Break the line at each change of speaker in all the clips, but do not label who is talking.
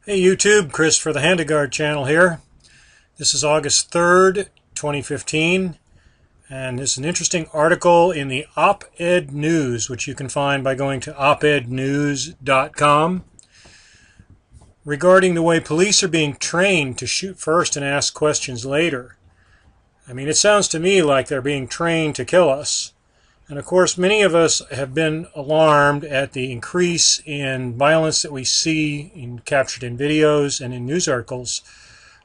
Hey YouTube, Chris for the Handiguard channel here. This is August 3rd, 2015, and it's an interesting article in the Op-Ed News, which you can find by going to opednews.com, regarding the way police are being trained to shoot first and ask questions later. I mean, it sounds to me like they're being trained to kill us. And of course, many of us have been alarmed at the increase in violence that we see captured in videos and in news articles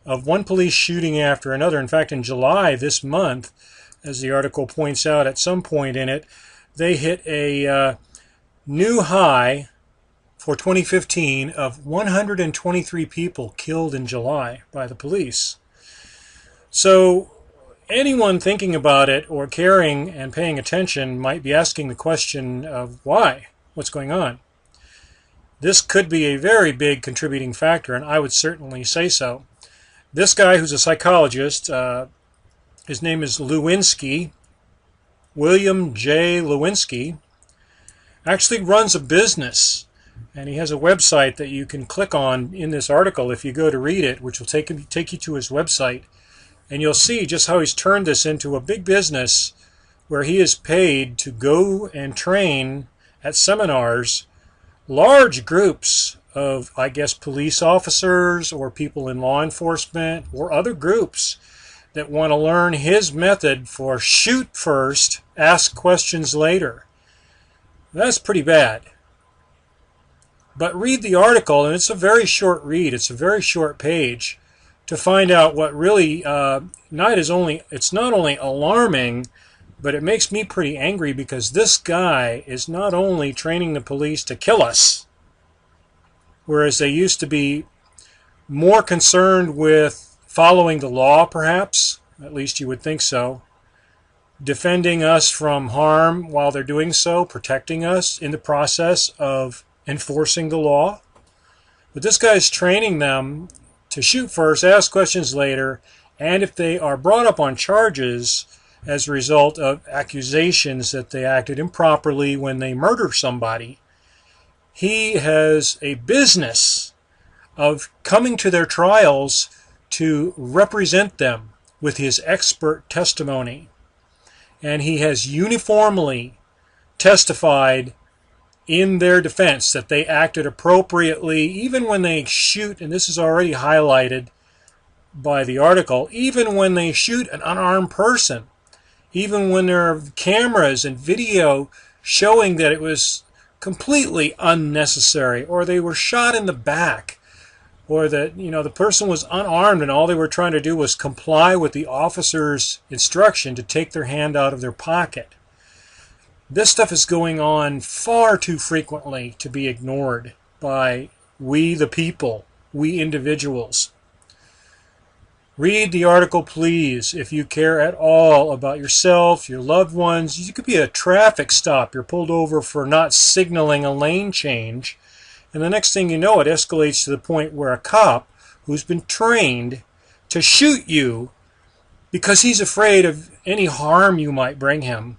of one police shooting after another. In fact, in July this month, as the article points out at some point in it, they hit a new high for 2015 of 123 people killed in July by the police. So anyone thinking about it or caring and paying attention might be asking the question of why? What's going on? This could be a very big contributing factor, and I would certainly say so. This guy, who's a psychologist, his name is Lewinsky, William J. Lewinsky, actually runs a business, and he has a website that you can click on in this article if you go to read it, which will take you to his website. And you'll see just how he's turned this into a big business where he is paid to go and train at seminars large groups of, I guess, police officers or people in law enforcement or other groups that want to learn his method for shoot first, ask questions later. That's pretty bad. But read the article, and it's a very short read. It's a very short page, to find out what really it's not only alarming, but it makes me pretty angry, because this guy is not only training the police to kill us, whereas they used to be more concerned with following the law, perhaps, at least you would think so, defending us from harm while they're doing so, protecting us in the process of enforcing the law. But this guy's training them to shoot first, ask questions later, and if they are brought up on charges as a result of accusations that they acted improperly when they murder somebody, he has a business of coming to their trials to represent them with his expert testimony. And he has uniformly testified in their defense that they acted appropriately, even when they shoot, and this is already highlighted by the article, even when they shoot an unarmed person, even when there are cameras and video showing that it was completely unnecessary, or they were shot in the back, or that, the person was unarmed and all they were trying to do was comply with the officer's instruction to take their hand out of their pocket. This stuff is going on far too frequently to be ignored by we the people, we individuals. Read the article, please, if you care at all about yourself, your loved ones. You could be a traffic stop. You're pulled over for not signaling a lane change, and the next thing you know, it escalates to the point where a cop who's been trained to shoot you because he's afraid of any harm you might bring him,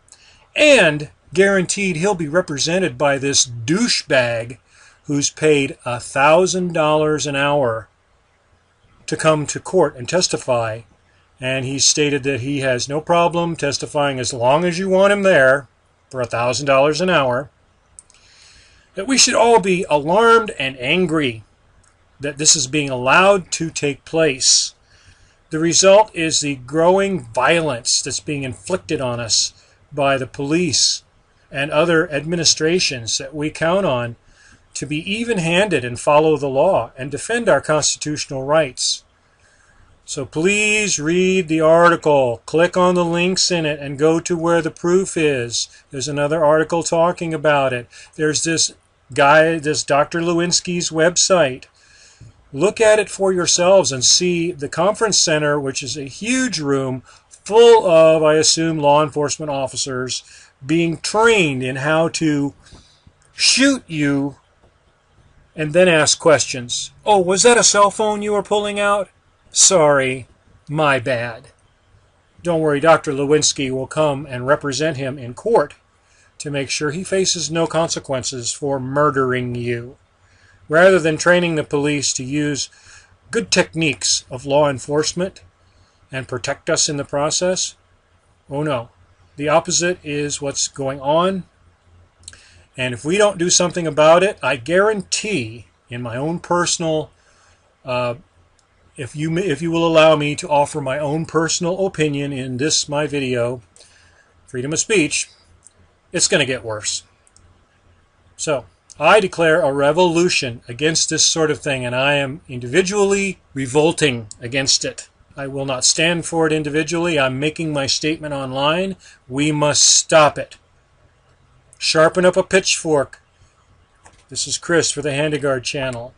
and guaranteed he'll be represented by this douchebag who's paid $1,000 an hour to come to court and testify. And he's stated that he has no problem testifying as long as you want him there for $1,000 an hour. That we should all be alarmed and angry that this is being allowed to take place. The result is the growing violence that's being inflicted on us by the police and other administrations that we count on to be even-handed and follow the law and defend our constitutional rights. So please read the article, click on the links in it, and go to where the proof is. There's another article talking about it. There's this guy, this Dr. Lewinsky's website. Look at it for yourselves and see the conference center, which is a huge room full of, I assume, law enforcement officers being trained in how to shoot you and then ask questions. Oh, was that a cell phone you were pulling out? Sorry, my bad. Don't worry, Dr. Lewinsky will come and represent him in court to make sure he faces no consequences for murdering you. rather than training the police to use good techniques of law enforcement and protect us in the process. Oh no, the opposite is what's going on. And if we don't do something about it, I guarantee, in my own personal, if you will allow me to offer my own personal opinion in this, my video, freedom of speech, it's going to get worse. So, I declare a revolution against this sort of thing, and I am individually revolting against it. I will not stand for it individually. I'm making my statement online. We must stop it. Sharpen up a pitchfork. This is Chris for the Handigard channel.